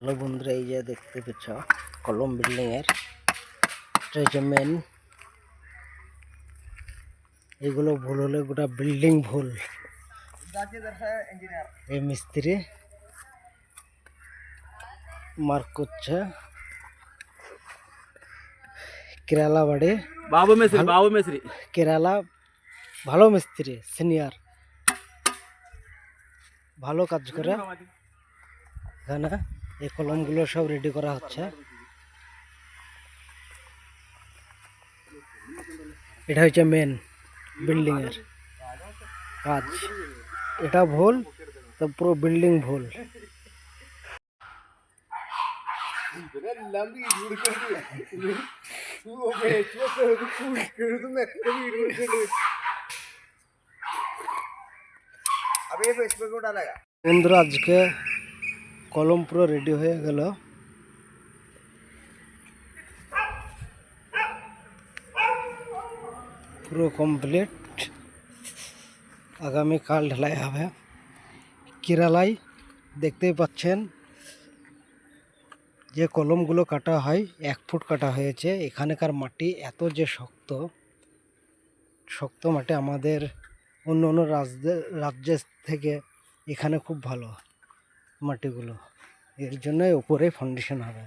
Hello বন্ধুরা, এই যে দেখতে পাচ্ছ কলম বিল্ডিং এর ট্রেজমেন। এগুলো ভুল হলে গোটা বিল্ডিং ভুল। এই মিস্ত্রি মার্ক করছে। কেরালা বাড়ি বাবু মেসরি কেরালা ভালো মিস্ত্রি, সিনিয়র, ভালো কাজ করে। এখানে এই কলমগুলো সব রেডি করা হচ্ছে। এটা হচ্ছে মেন বিল্ডিং এর কাজ। এটা ভুল তো পুরো বিল্ডিং ভুল। বন্ধুরা, আজকে কলম পুরো রেডি হয়ে গেল। পুরো কমপ্লিট। আগামীকাল ঢালাই হবে। কেরালায় দেখতেই পাচ্ছেন যে কলমগুলো কাটা হয় 1 ফুট কাটা হয়েছে। এখানকার মাটি এত যে শক্ত মাটি, আমাদের অন্য অন্য রাজ্যের থেকে এখানে খুব ভালো মাটিগুলো। এর জন্য উপরে ফাউন্ডেশন হবে।